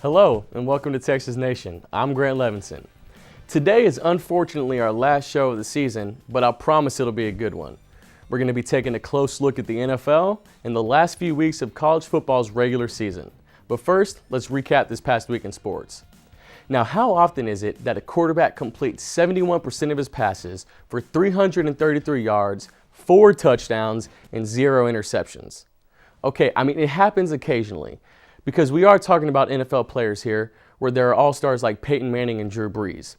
Hello and welcome to Texas Nation. I'm Grant Levenson. Today is unfortunately our last show of the season, but I promise it'll be a good one. We're going to be taking a close look at the NFL and the last few weeks of college football's regular season. But first, let's recap this past week in sports. Now, how often is it that a quarterback completes 71% of his passes for 333 yards, 4 touchdowns, and 0 interceptions? Okay, it happens occasionally, because we are talking about NFL players here where there are all-stars like Peyton Manning and Drew Brees.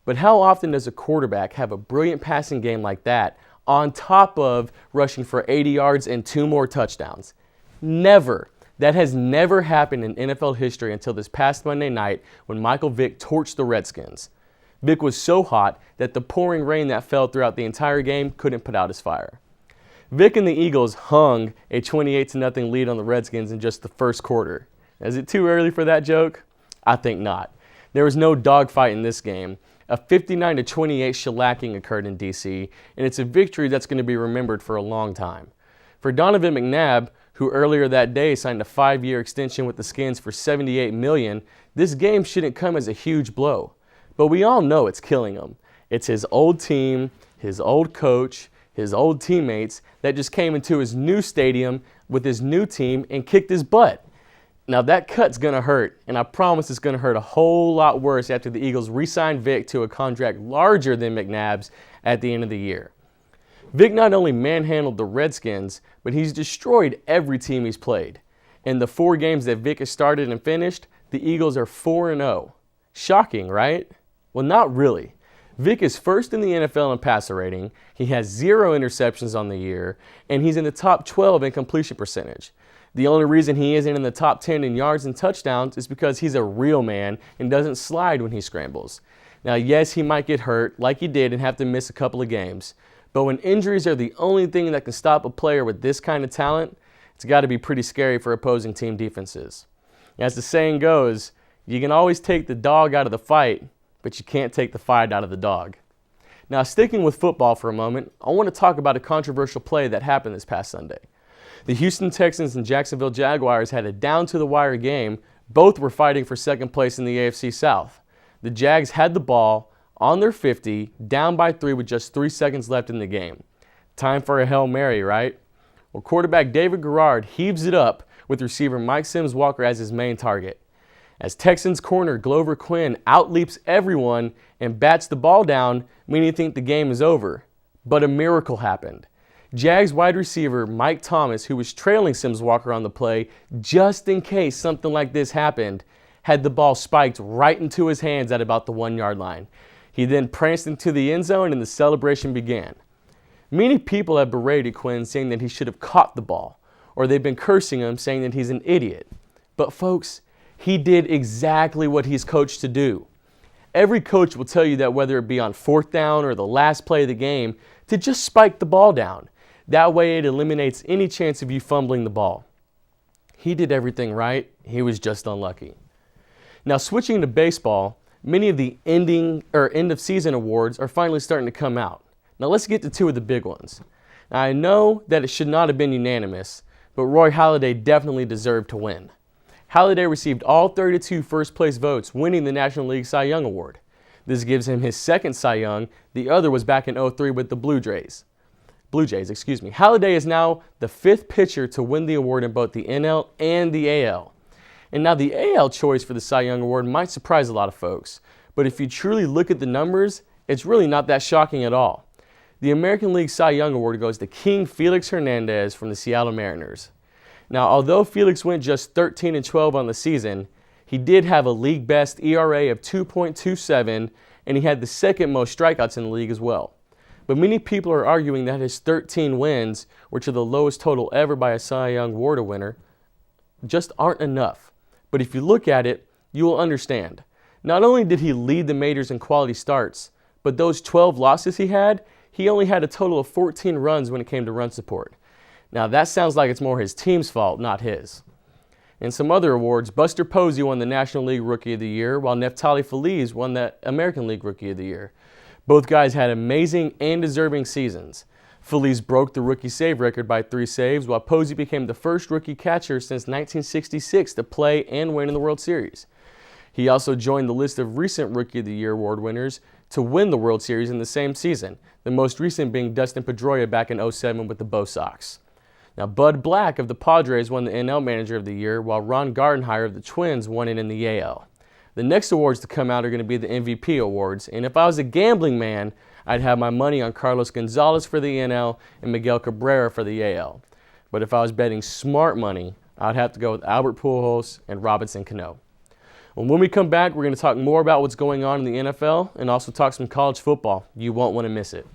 But how often does a quarterback have a brilliant passing game like that on top of rushing for 80 yards and 2 more touchdowns? Never. That has never happened in NFL history until this past Monday night when Michael Vick torched the Redskins. Vick was so hot that the pouring rain that fell throughout the entire game couldn't put out his fire. Vick and the Eagles hung a 28-0 lead on the Redskins in just the first quarter. Is it too early for that joke? I think not. There was no dogfight in this game. A 59-28 shellacking occurred in D.C., and it's a victory that's going to be remembered for a long time. For Donovan McNabb, who earlier that day signed a 5-year extension with the Skins for $78 million, this game shouldn't come as a huge blow. But we all know it's killing him. It's his old team, his old coach, his old teammates that just came into his new stadium with his new team and kicked his butt. Now that cut's going to hurt, and I promise it's going to hurt a whole lot worse after the Eagles re-signed Vick to a contract larger than McNabb's at the end of the year. Vick not only manhandled the Redskins, but he's destroyed every team he's played. In the 4 games that Vick has started and finished, the Eagles are 4-0. Shocking, right? Well, not really. Vick is first in the NFL in passer rating, he has 0 interceptions on the year, and he's in the top 12 in completion percentage. The only reason he isn't in the top 10 in yards and touchdowns is because he's a real man and doesn't slide when he scrambles. Now, yes, he might get hurt like he did and have to miss a couple of games, but when injuries are the only thing that can stop a player with this kind of talent, it's got to be pretty scary for opposing team defenses. As the saying goes, you can always take the dog out of the fight, but you can't take the fight out of the dog. Now, sticking with football for a moment, I want to talk about a controversial play that happened this past Sunday. The Houston Texans and Jacksonville Jaguars had a down-to-the-wire game. Both were fighting for second place in the AFC South. The Jags had the ball on their 50, down by 3 with just 3 seconds left in the game. Time for a Hail Mary, right? Well, quarterback David Garrard heaves it up with receiver Mike Sims-Walker as his main target. As Texans corner Glover Quinn outleaps everyone and bats the ball down, many think the game is over. But a miracle happened. Jags wide receiver Mike Thomas, who was trailing Sims-Walker on the play just in case something like this happened, had the ball spiked right into his hands at about the 1-yard line. He then pranced into the end zone and the celebration began. Many people have berated Quinn, saying that he should have caught the ball, or they've been cursing him, saying that he's an idiot. But folks, he did exactly what he's coached to do. Every coach will tell you that whether it be on 4th down or the last play of the game, to just spike the ball down. That way it eliminates any chance of you fumbling the ball. He did everything right. He was just unlucky. Now, switching to baseball, many of the end of season awards are finally starting to come out. Now let's get to 2 of the big ones. Now, I know that it should not have been unanimous, but Roy Halladay definitely deserved to win. Halladay received all 32 first-place votes, winning the National League Cy Young Award. This gives him his second Cy Young. The other was back in 2003 with the Blue Jays. Halladay is now the 5th pitcher to win the award in both the NL and the AL. And now the AL choice for the Cy Young Award might surprise a lot of folks, but if you truly look at the numbers, it's really not that shocking at all. The American League Cy Young Award goes to King Felix Hernandez from the Seattle Mariners. Now, although Felix went just 13-12 on the season, he did have a league-best ERA of 2.27, and he had the second most strikeouts in the league as well. But many people are arguing that his 13 wins, which are the lowest total ever by a Cy Young Award winner, just aren't enough. But if you look at it, you will understand. Not only did he lead the majors in quality starts, but those 12 losses he only had a total of 14 runs when it came to run support. Now that sounds like it's more his team's fault, not his. In some other awards, Buster Posey won the National League Rookie of the Year, while Neftali Feliz won the American League Rookie of the Year. Both guys had amazing and deserving seasons. Feliz broke the rookie save record by 3 saves, while Posey became the first rookie catcher since 1966 to play and win in the World Series. He also joined the list of recent Rookie of the Year award winners to win the World Series in the same season, the most recent being Dustin Pedroia back in '07 with the Bo Sox. Now, Bud Black of the Padres won the NL Manager of the Year, while Ron Gardenhire of the Twins won it in the AL. The next awards to come out are going to be the MVP awards, and if I was a gambling man, I'd have my money on Carlos Gonzalez for the NL and Miguel Cabrera for the AL. But if I was betting smart money, I'd have to go with Albert Pujols and Robinson Cano. Well, when we come back, we're going to talk more about what's going on in the NFL and also talk some college football. You won't want to miss it.